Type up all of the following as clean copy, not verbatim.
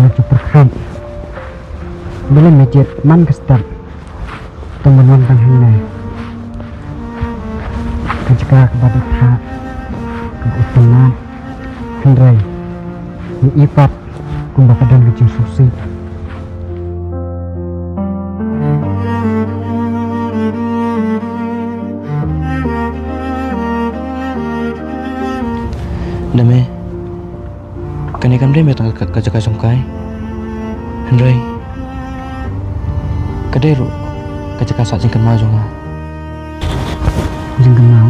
menuju perhan. Bila masjid man kestab teman-teman tanghana kajika kepada tak keutamaan Henry ni ipat kumbakadan kecil susi. Dame kanikan dia metang kajaka sungkai Henry kaderu kajaka sak jingkan mau jonga Jengkan mau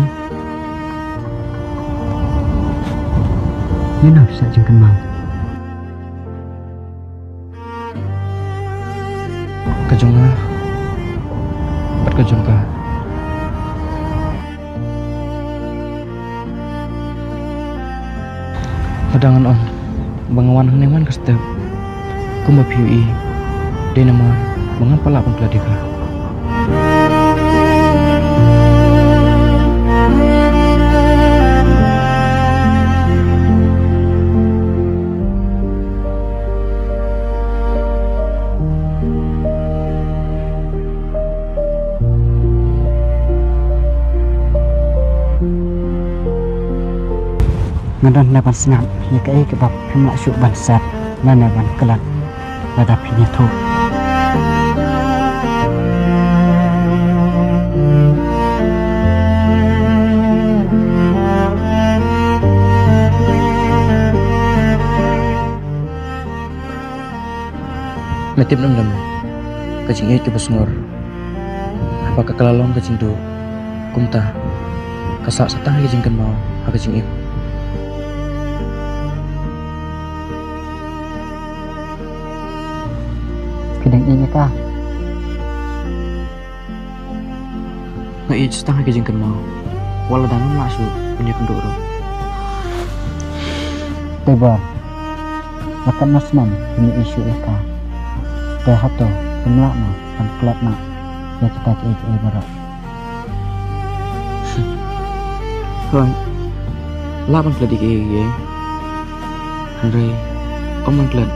ni nak bisa jengkan mau kajonga bat kajongka padangan on bangawan hneman kastep kuma piui de nama mengapa lapang keladika ngadan naban senap ya kai kebab hemlak syuk bansat dan naban kelat pada pinya tu metip nam dam kacing itu besngor apakah kelalong kacing tu kumta kasak satang kacing kan mau kacing itu kedeng ini kah nggak iya setengah kejeng kan mau walau dalam langsung punya kendoro tebar akan nasnan ini isu eka tehato pemlak na dan kelat na ya kita cai barat thôi lapan keladi ke Henry om mang kelad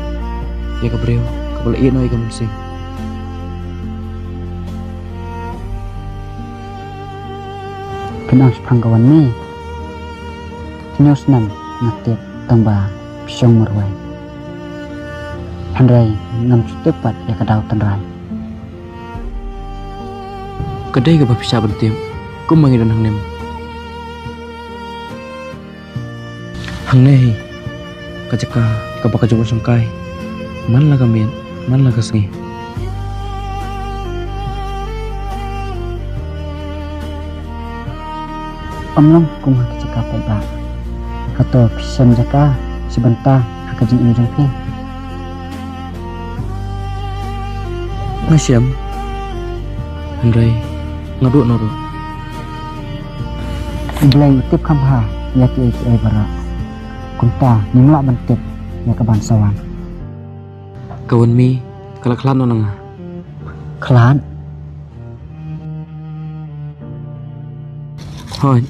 ya kabreo boleh iya noi kamu sing kenang sepangkawan ni nyosnan ngatit tambah pisong merwai Henry ngam tepat ya kadau tenrai kedai ke bisa bertiam ku mangidan hang nem hang nehi kajaka kabaka jumur sungkai man lah kamian man lah kesengi omlong kum hak cakap ba atau pisam jaka sebentar hak jeng injong pi Masyam Henry ngaduk noru belai tip kamha ya ki bara kumta nimla bantip ya kebansawan kawan mi kalau kelan nonang kelan hoi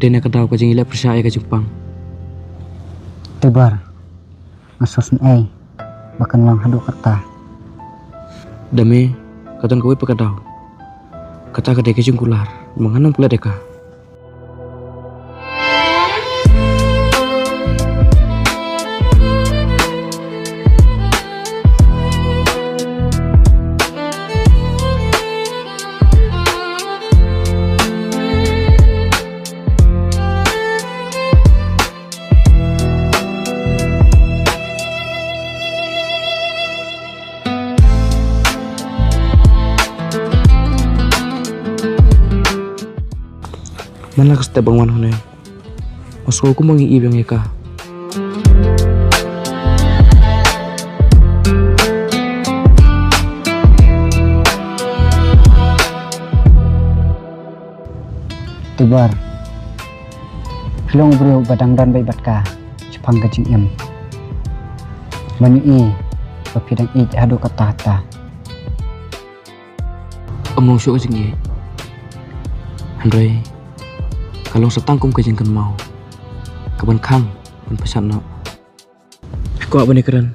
dene kadau kajing ila percaya ke Jepang tebar ngasos ni bahkan lang hadu kata dame katan kowe pakadau kata kadai ke jungkular menganam pula deka mana ka setiap bangunan hone masuk aku mangi ibang eka tebar long bro badang dan baik batka Jepang kajing em banyu i papidang i hadu kata hata omong syuk kajing Henry kalau setangkum kajing kan mau kapan kang pan pesan no kau apa ni keren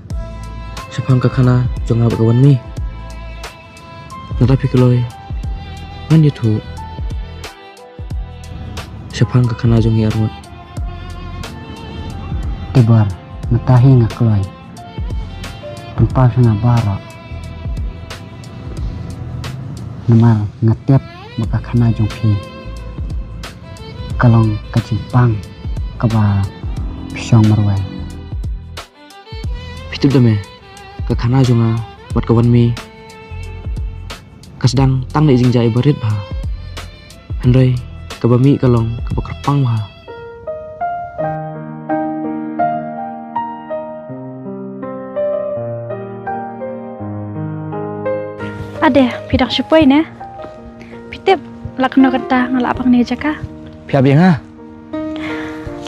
Sepang kakana jong ngabak kawan mi. Natapi keloy ngan yutu. Sepang kakana jong yarmut. Tibor matahi ngakloy tempat nga bara namal ngatep makakana jong pi kalong kacimpang kaba pisong marway Pitip dame kakana jong buat kawan mi. Kasdang tang na izing jai barit ba. Handray kabami kalong kabakrapang ba. Ade, pidak syupoy ne. Pitip lakno kata ngalapang ni jaka. Piabi nga.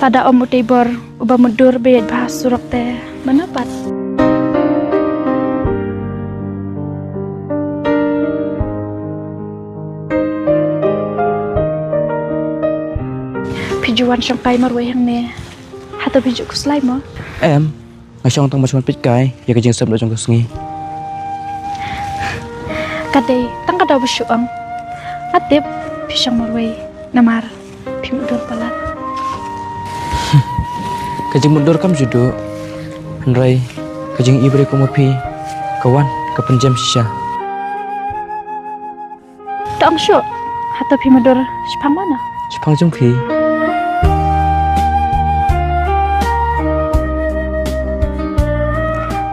Tada om utibor uba mudur beyet bahas surok te menapat. Pijuan syangkai marway yang ne. Hato pijuk kuslay mo. Em ngasong tang masuan pitkai ya kajing sab do jong kesengi. Kadai tang kada bersyuang. Atip pisang marway namar pimudur palat. Kajing mundur kam judo. Handray kajing ibri ko mapi kawan kapenjam sisa. Taang syuk. Hato pimudur sepang mana? Sepang jong pi.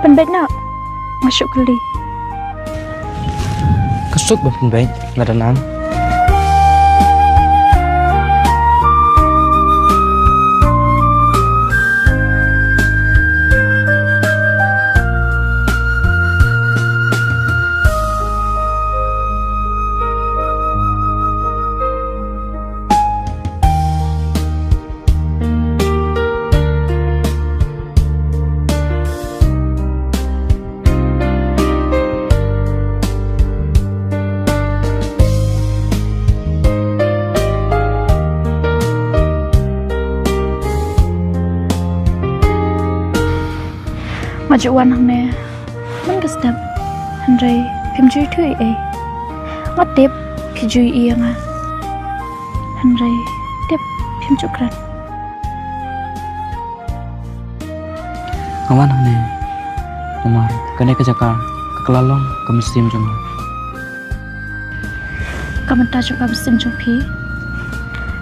Penbaik nak masuk geli. Kesuk bapak baik nada nan. Majuan hang ne man kasdam handrai pimjui thui ai ngatip pijui iya nga handrai tip pimjukran Kawan hane nomor kene kejaka kekelalong kemesim jong. kamenta juga besim jopi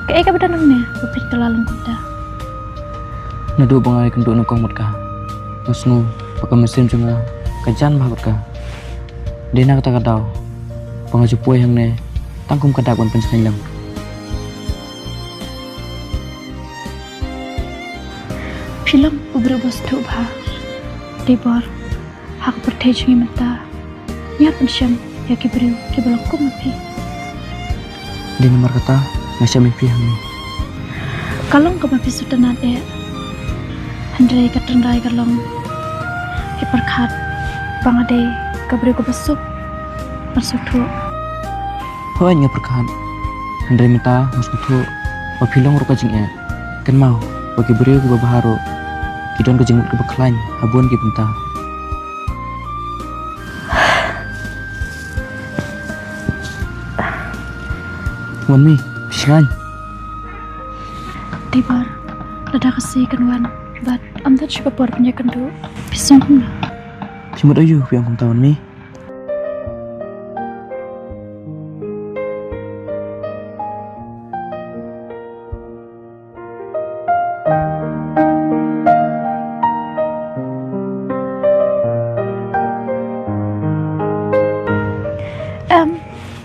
ke ka bedan hang ne bupit kelalung kuda Nadu bangai kenduk nukong mutka. Nusnu pakai mesin cuma kajan bah mutka. Dena kata kadau pengaju puai yang ne tangkum kadakwan pensenang. film ubru bostu bah dibor hak bertejungi mata nyat pensyam ya kibru kibalakum api Di nomor kata ngasih mimpi yang ne. kalong ka mapisudanan handrai katendrai kalong hiperkhat bangade kabri ko basuk masuktu Hoan nga perkahan. Handai minta muskutu wapilong ruka jing ya. Kan mau bagi beri ke babaharu. Kidon ke jenguk ke beklan habuan ki pinta. Wan mi pisangan. tibar lada kasih kanwan bat amdat syuka por punya kendu pisong huna Simut ayu yang kum tahun mi.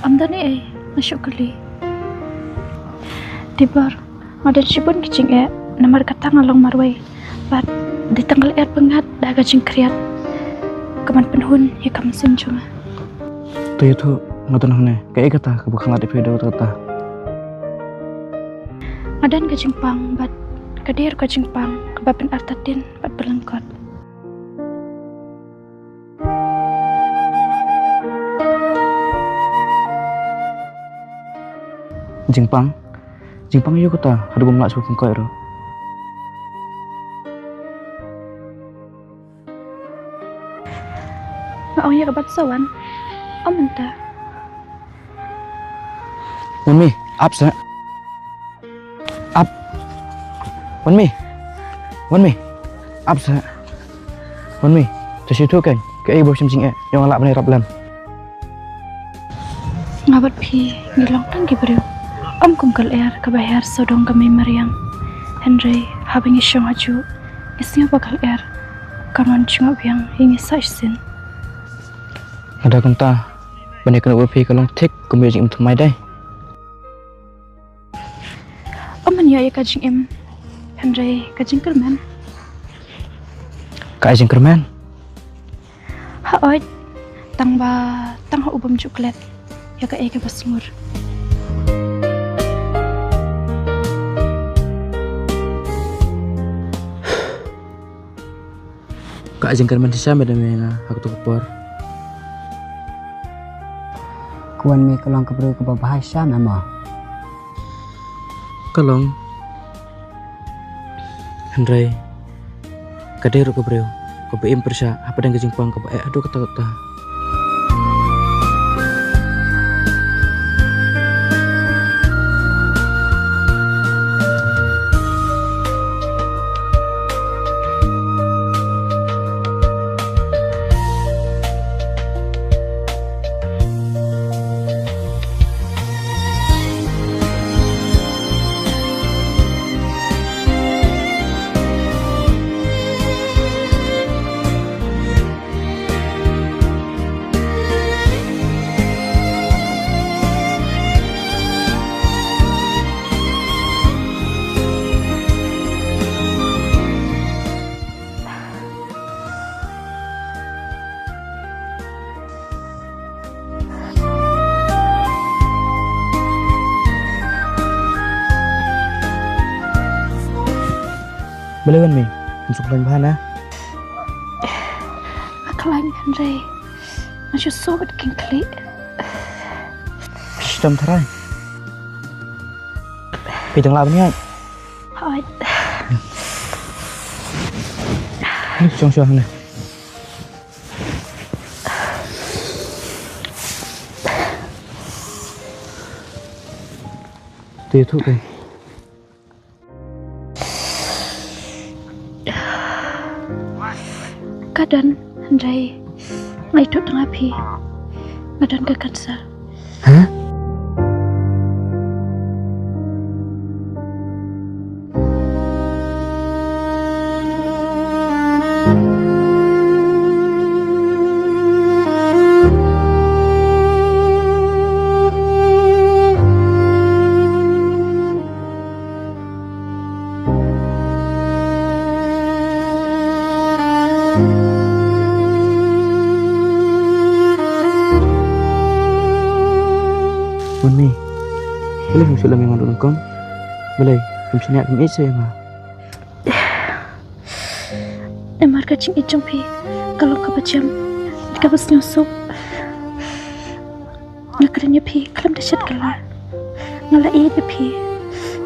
amdani masuk kali tibar ada sibun kicing namar kata ngalong marway bat di tanggal pengat dah kacing kriat kaman penhun ya kaman senjung Tu itu ngatan hone kayak kata kebakang ada video kata. adan kacing pang bat kadir kacing pang kebapin artatin bat berlengkot Jingpang iyo kata ada bumlak sebab kau ero. Ngau ya kabat sawan. Mentah. Wan mi, up sa. Up. Wan mi. Up sa. Wan mi, tersitu kan? Ke ibu cing yang alak bani rap lam. Ngabat pi ngilong tang gibriu. Kumkal air kabayar sodong kami Mariang. Henry habing isyong aju. Isnya bakal air. Kaman cungap yang hingi saisin. Ada kenta bani kena berpi kalau tek kembali untuk mai dai. Ya kajing im Henry kajing kerman Kajing kerman haoy tang ha ubam coklat ya ka eke basmur Kajing kerman di sana mena aku tu kupor Kuan mi kelong kebru ke babah sama ma. Kalong Henry kadero ko bro ko beim persa apa dan kajing pang ko aduh kata-kata Belawan mi, untuk lain bahan ah. Akalan Henry, masih sobat kengkli. Sistem terai. Pidang lah ni. Hai. Ni syong ni. Dia tu kan. Kadan Henry ngai tu tengah pi ngadan ke kansa. Hah? Ni boleh musuh dalam yang mandul kong boleh mesti nak kami saya mah Emar kacing icung pi kalau kapacam kapas nyusup ngakarnya pi kalam dasyat kala ngala e pi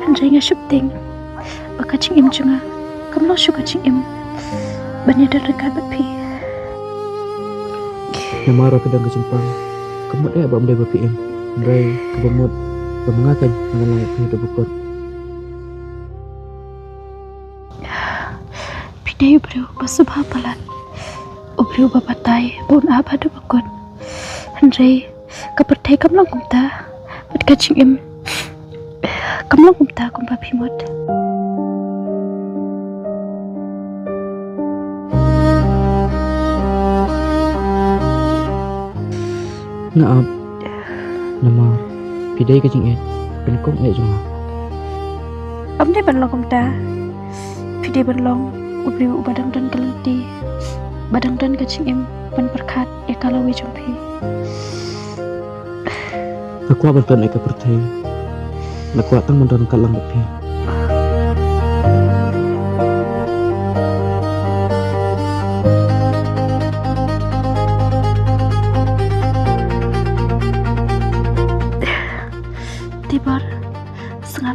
Henry ngasup ting bakacing im cunga kamlo syu kacing im banyak dekat pi yang marah pedang kecimpang kamu dia abang dia berpm Rai kebamut mengakan mengenai hidup bukot. Pidai bro basubha palan. Ubru bapatai bun abadu bukot. Henry kapertai kamlang kumta bat kacing im kamlang kumta kumpa pimot. Naap nama pidai kacing penkong cuma Amde banlong kumta pidai banlong ubri badang dan kelenti badang dan kacing im ban perkat ya kalau we jumpi aku abang kan eka percaya nak kuatang mendan kalang lebih tibar sengap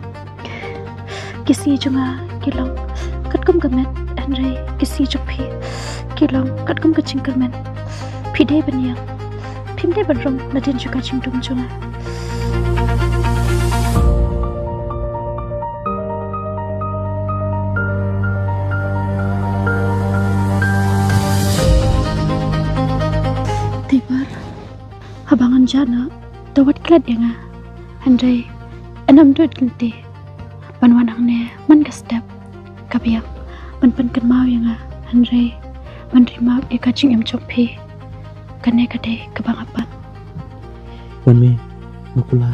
kisi cuma kilong katkum kemet Henry kisi jupi kilong katkum kacing kemet Pide banyang. Pimde banrong nadin juga cingdung junga. Tibar, habangan jana, dawat kelat yang Andai, enam duit genti. Banwanang ne, man gastep. Kabiyak, ban mau yang Andai, menerima di kacing cumpi. Kane kade kebangapan. Wan mi makula.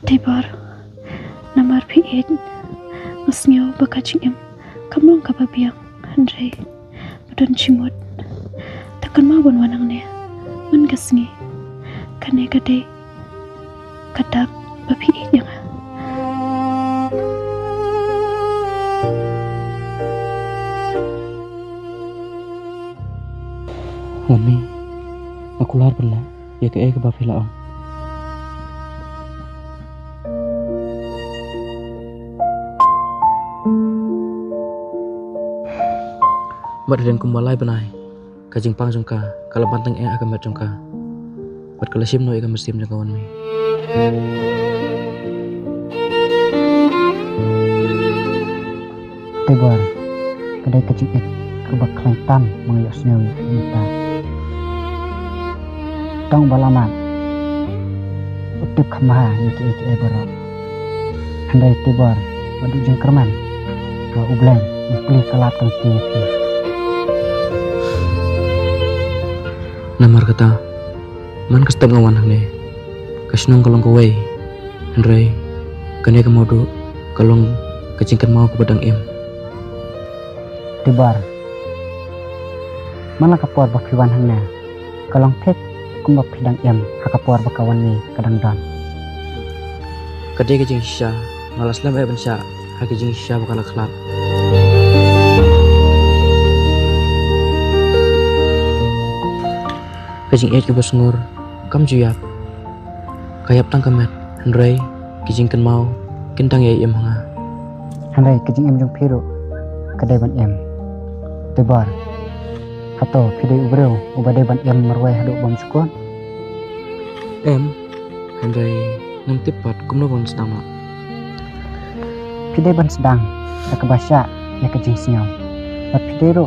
Tibar, namar piit, masnyo bakacing kamlong kababiyang Andai, madon cimut. Takkan mau wanang ne, man gasngi. Kane kade kadak bapiit yang Wan mi makular pala ya ke bapila ong. Mat dan kumbalai benai kajing pang jongka kalau pantang akan mat jongka bat kalau sim no akan mestim jongka wan mi. Tibar, kedai kecil kebak kelantan mengayok senawi minta. Tong balaman, utip kamaha iki berok. Handai tibar, wadu jengkerman, ke ubleng, mempelih kalat kang tiap. Namar kata, man kastem ngawan ne, kasnong kalong kawai, Andrei, kane kemodo, kalong kacingkan mau ke badang im. Tibar, mana kapuar bakiwan hangna, kalong tek kumbak pidang em, hakapuar bakawan ni kadang dan. Kadai kajing sisa, ngalas lem bensya, hakajing sisa bakal kelap. Kajing ke basengur, kam juyap. Kayap tang kamet, Andrei, kajingkan mau, kentang ya em hanga. Handai kajing em jong piru, kadai ban em. Tibar, atau pidai ubreu, ubadai ban em merwai haduk bom sukun. Em, Andrei, nang tipat kumno bang sedang mak. Pidai ban sedang, tak kebasya, ya kajing sinyau. Bat pidai ro,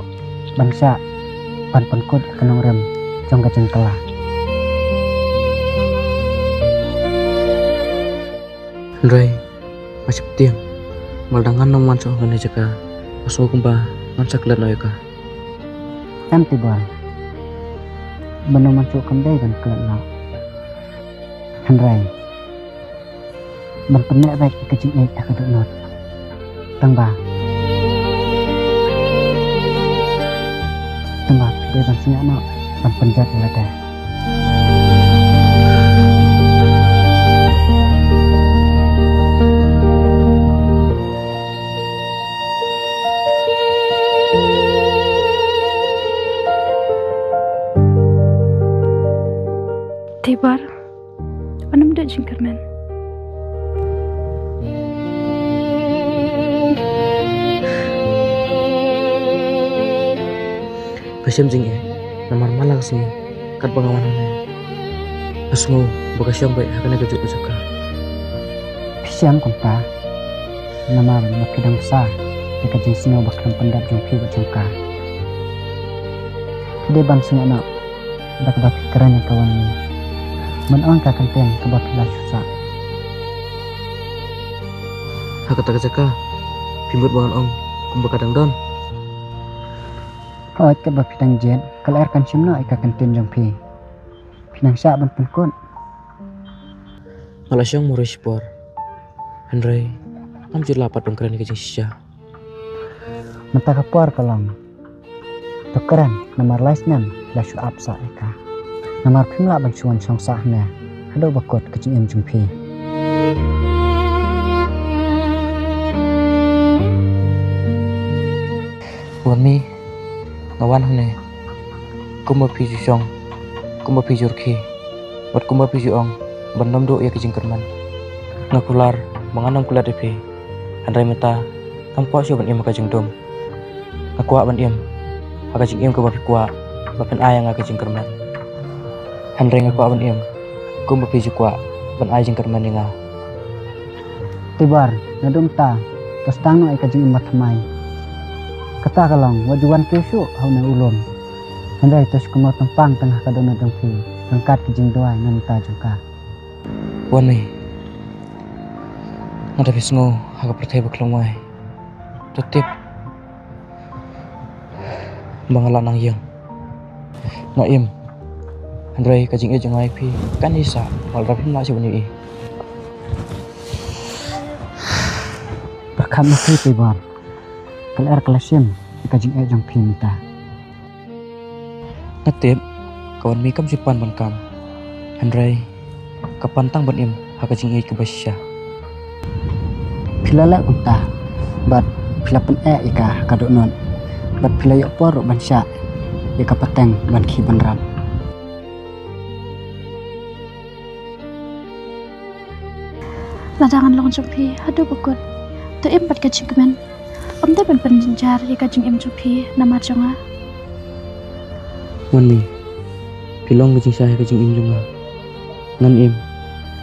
bangsa, ban penkut kenong rem, jong kajing telah. Andrei, masih tiang, maldangan nang manso ngane jaka, paso kumpa, mansak lat noyaka. Em tibar, beno mancu kandai ban kelat nak. Handrai, ban penek baik kajing tak kaduk not. Tangba, pidai ban sinyak nak, ban penjat lada. Tibar, anam dak jingkerman. Kasyam jing namar malang sini, kat pengawanan ne. Asngo, bakasyam baik hakana kejuk usaka. Siang kumpa, namar makidang besar, ya kajing sinau bakal pendap jong pi bacungka. Pidai ban sinyak nak, dak bapi keren yang kawan ni. Menang ka kanten ke bapilah susah. Hakata kajaka, pimbut bangan ong, kumbakadang don. Kau ke bapidang jen, kalau air kan simna ika kanten jong pi. Pinang sa ban penkun. Malasyang murah spor. Andrei, amjur lapat bangkeran kajing sisa. Mata kapuar kalong. Tukeran namar laisnan lasu apsa ika. Namar pimla bansuan song sahna. Hado bakot kajing em jong pi. Wami, ngawan hane. Kumba piju song, kumba piju rki. Wat kumba piju ong, ban nomdo ya kajing kerman. Nakular, menganam kulat depe. Andai meta tampak sio ban im ka jingdom. Akuak ban im. Aka jing im ke bapi kuak. Bapen ayang aka jing kerman. Andai ngakuak ban im. Kum bapi kuak ban ay jing kerman ninga. Tibar nadum ta tos tang no ai ka jing im matmai. Kata kalong wajuan kesu hau na ulum. Andai tos kumo tempang tengah kadona dengpi. Angkat ke jing doai nan ta jungka. Wan mi. Nada pisngo aka pertai baklong mai. Tutip bangala nang yang. Naim. Andai ka jing e jang ai pi kan isa wal rapim na si bunyi. Bakam na tibar. Kelar kelasim ka jing e jang pi minta. Natip kawan mi kam sipan ban kam. Andai kapantang ban im aka jing e ke basya. Pilala kunta bat pilapen ika kadok non bat pilayok por ban sya ika pateng ban ki ban ram. Ladangan long jumpi hadu bukut tu im pat kacing kemen om te ban penjar ika jing im jumpi nama jonga. Wan mi pilong kacing saya kacing im jonga. Ngan im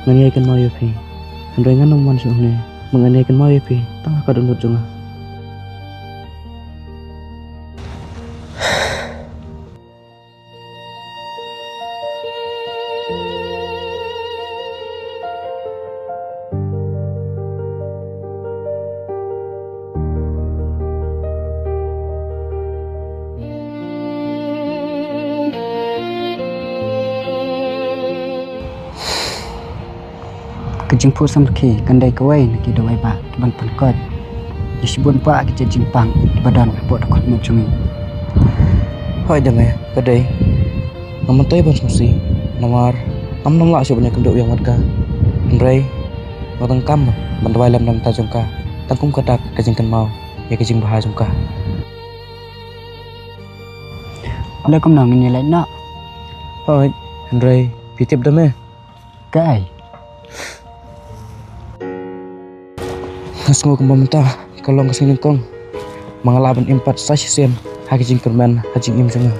ngan yai kan mau yo pi. Andai ngan nom man suhne mengenai kan mau yo pi tengah kadon jonga. Kejing pu samki kandai kawai nak dawai ba ban pankot. Disebut pa ke jing pang badan po dakot mo jungi. Hoi dame kadai. Namantoy ban sumsi namar nam la syo banyak kendok yang warga. Andai watang kam bandawai lam nam ta jongka. Tangkum kadak kajing kan mau ya kajing bahas jongka. Ala kom nang ni lai na. Hoi Andai pitip dame. Kai Ngasngo kembamenta kalau ngasing kong mangalaban impat sasisen haki jing kerman hajing im jonga.